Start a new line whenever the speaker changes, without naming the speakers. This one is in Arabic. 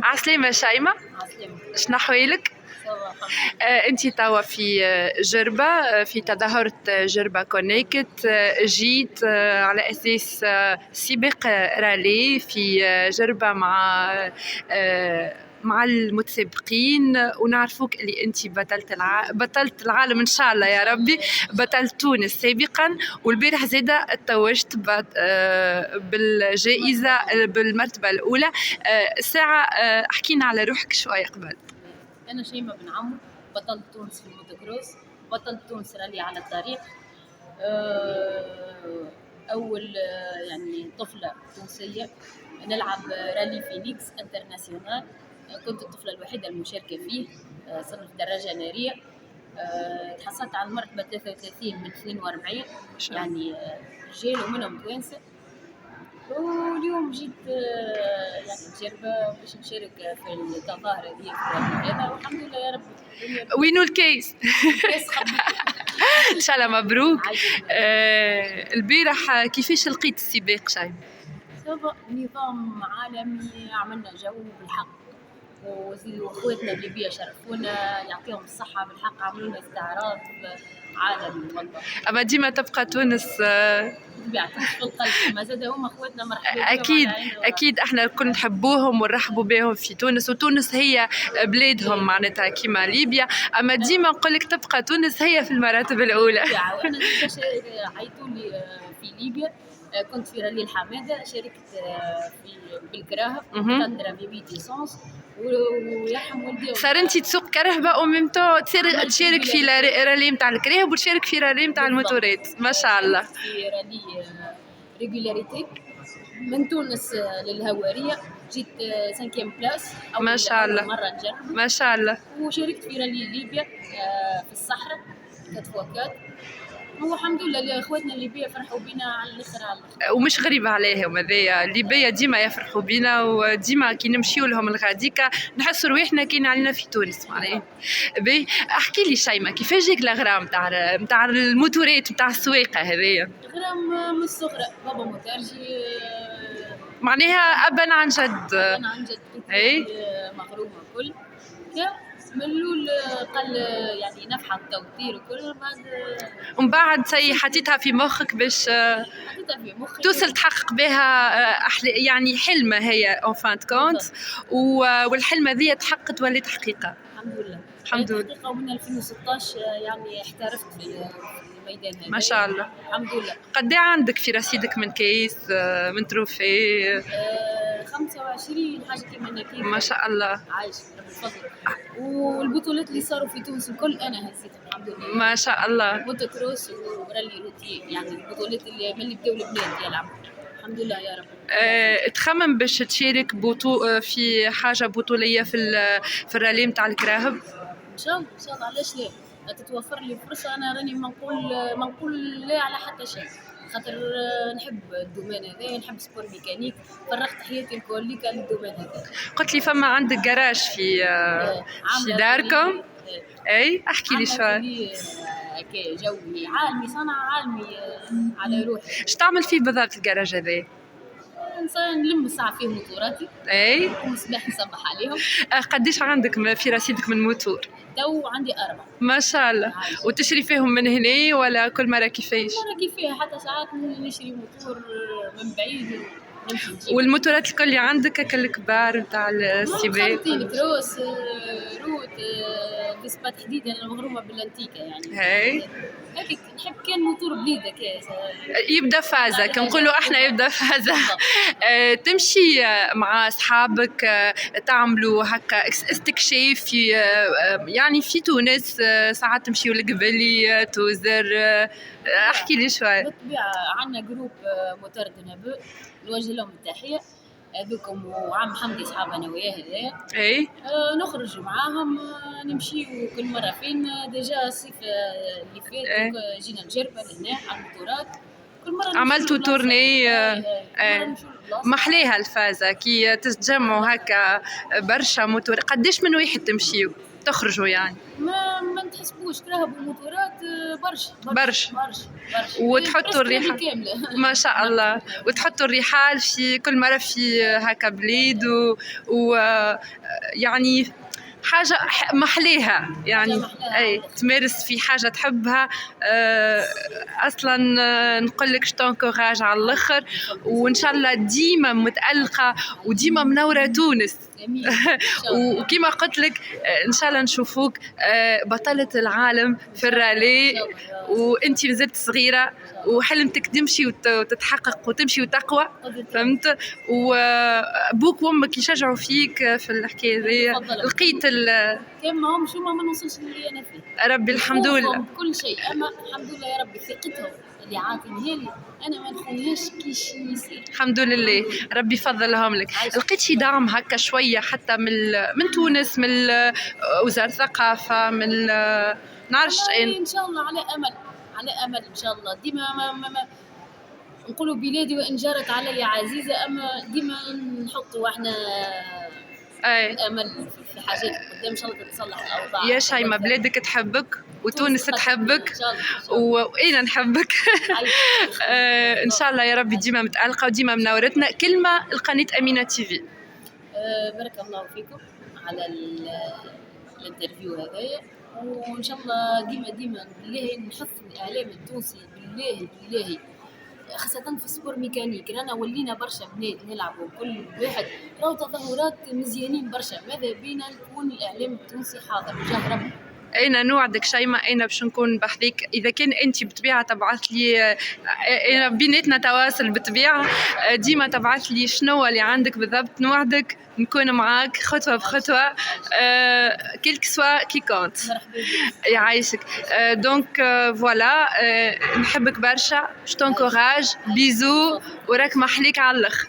عسلامة شيماء.
عسلامة.
شنو أحوالك؟ انت توا في جربة، في تظاهرة جربة كونيكت. جيت على اساس سباق رالي في جربة مع المتسابقين، ونعرفوك اللي انت بطلت العالم ان شاء الله يا ربي، بطلت تونس سابقا، والبارح زاده توجت بالجائزة بالمرتبة الأولى. ساعة احكينا على روحك شوية قبل.
أنا شيماء بن عمرو، بطلت تونس في الموتوكروس، بطلت تونس رالي على الطريق. أول يعني طفلة تونسية نلعب رالي فينيكس انترناسيونال. كنت الطفلة الوحيدة المشاركة فيه، صنف دراجة نارية. تحصلت على المرتبة 33 من 42، يعني رجال ومنهم توانسة. واليوم جيت يعني تجربة باش نشارك في التظاهرة دي هذا، والحمد لله يا رب.
وينو الكيس؟
الكيس
ان شاء الله مبروك. البارح كيفاش لقيت السباق شيء؟
سبق نظام عالمي، عملنا جو بالحق، واخواتنا الليبية شرفونا يعطيهم الصحة بالحق، عملوا لنا استعراض عالمي والله.
اما ديما تبقى تونس
بيعطيش في القلب، ما زاد هم اخواتنا مرحبا
اكيد اكيد، احنا الكل نحبوهم ونرحبوا بهم في تونس، وتونس هي بلادهم معناتها كيما ليبيا. اما ديما نقول لك تبقى تونس هي في المراتب الاولى.
وانا باش عيطوا لي في ليبيا، كنت في رالي الحماده، شاركت في بالكراهب تندرا في بيتي سونس، ويرحم والدي.
صار انت تسوق كرهبه او ميمتو تشارك في رالي نتاع الكراهب وتشارك في رالي نتاع الموتورات؟ ما شاء الله.
في رالي ريغولاريتي من تونس للهواريه، جيت 5 بلاس.
ما شاء الله
مره نجرب.
ما شاء الله.
وشاركت في رالي ليبيا في الصحراء 4x4. هو الحمد لله اخواتنا الليبيه فرحوا بينا على الاخر على الاخر،
ومش غريبه عليهم هذايا. الليبيه ديما يفرحوا بينا، وديما كي نمشيو لهم الغاديكا نحسوا روحنا كاين علينا في تونس معناها. باهي احكي لي شيماء، كيفاش جاك الاغرام نتاع الموتورات نتاع السواقه هذايا؟
اغرام من الصغر، بابا موتارجي
معناها ابا عن جد.
ابا عن جد.
اي
مغرومه كل من الاول قال يعني نفحه التوتير وكل،
ومن بعد حطيتها في مخك باش توصل تحقق بها يعني حلمة هي اون فان كونت، والحلمة ذي تحققت ولات حقيقة
الحمد لله.
الحمد لله.
حقيقة ومن 2016 يعني احترفت في الميدان هذا
ما شاء الله.
الحمد لله.
قد ايه عندك في رصيدك من كيس من تروفي؟
25 حاجة كيما هكا.
ما شاء الله.
عايش ربي بفضله. والبطولات اللي صاروا في تونس الكل انا هزيتهم الحمد لله.
ما شاء الله.
موتوكروس ورالي روتي، يعني البطولات اللي من اللي بداوا البنات يلعبوا الحمد لله يا رب.
تخمم باش تشارك في حاجة بطولية في الرالي نتاع الكراهب؟
ان شاء الله ان شاء الله، علاش لا؟ تتوفر لي فرصة انا راني ما نقول لا على حتى شيء، خاطر نحب الدومين هذا، نحب سبور ميكانيك، فرغت حياتي الكل ليك للدومين هذا.
قلت لي فما عندك جراج في داركم؟ اي احكي لي شوي.
هكا جوي عالمي، صنع عالمي على روحي.
اش تعمل فيه بالضبط الجراج هذا؟
نلم ساعة فيه موتوراتي،
اي
ومصباح نصبح عليهم.
قديش عندك في رصيدك من موتور؟
تو عندي 4.
ما شاء الله. وتشري فيهم من هنا ولا كل مرة كيفاش؟
كل مرة كيفاه، حتى ساعات نشري موتور من بعيد.
والموتورات الكل اللي عندك هكا الكبار نتاع السباق؟
خلطين كروس، روت، فيسبا تحديدا. انا مغرومه بالانتيكا يعني.
هاي
هيك نحب كان موتور بليده
يبدا فازه، كنقولوا احنا يبدا فازه. تمشي مع اصحابك تعملوا هكا استكشاف في يعني في تونس، ساعات تمشيوا لقبلي توزر. احكي لي شوي.
بالطبيعه عندنا جروب موتور دنابو، نوجه لهم التحيه هذوكم، وعم حمدي صحابنا وياه هذا.
اي
نخرج معاهم، نمشيو كل مره فين. ديجا الصيف اللي فات جينا نجربه لهنا على الموتورات، كل مره
عملتوا تورني. محليها الفازه كي تتجمعوا هكا برشا موتور. قديش من واحد تمشيو تخرجوا يعني؟
ما ما تحسبوش ترهبوا موتورات
برشا.
برشا
وتحطوا الريحة
كامله.
ما شاء الله، وتحطوا الرحال في كل مرة في هكا بليد و يعني حاجة محليها يعني.
حاجة محلاها
أي
والله.
تمارس في حاجة تحبها. أصلا نقول لك شتونكوراج على الآخر، وإن شاء الله ديما متألقة وديما منورة تونس.
جميل. إن شاء الله.
وكما قلت لك ان شاء الله نشوفوك بطلة العالم في الرالي،
إن شاء الله.
وانتي مازلت صغيرة وحلمتك تمشي وتتحقق وتمشي وتقوى، فهمت؟ وابوك وامك يشجعوا فيك في الحكاية ذي.
تفضل.
لقيت
كما هم شو ما نوصلش اللي انا فيه.
ربي الحمد لله.
كل شيء، اما الحمد لله يا ربي ثقتهم اللي عاطينها لي انا ما نخونهاش كي شي يصير.
الحمد لله ربي يفضلهم لك. لقيت شي دعم هكا شوية حتى من تونس، من وزارة الثقافة، من نعرفش
ان شاء الله على امل ان شاء الله. ديما ما نقولوا بلادي وان جارت علي عزيزه، اما ديما نحطوا احنا امل في حاجات قدام ان شاء الله تتصلح الاوضاع.
يا شيماء بلادك تحبك وتونس تحبك وانا نحبك. ان شاء الله يا ربي ديما متألقة وديما منورتنا. كلمة القناة أمينة تيفي.
بارك الله فيكم على الانترفيو هذايا، وان شاء الله ديما بالله نحث الاعلام التونسي بالله خاصة في سبور ميكانيك. رانا ولينا برشا بنات نلعبوا، كل واحد راهو تظاهرات مزيانين برشا. ماذا بينا نكون الإعلام التونسي حاضر بجاه ربي.
أنا نوعدك شيماء، أنا باش نكون بحذيك إذا كان أنت بطبيعة تبعث لي، أنا بيناتنا تواصل بطبيعة، ديما تبعث لي شنو اللي عندك بالضبط، نوعدك نكون معاك خطوة بخطوة كيلك سوا كي كونت. يعيشك. دونك فوالا، نحبك برشا، شتونكوراج، بيزو، وراك محليك على الآخر.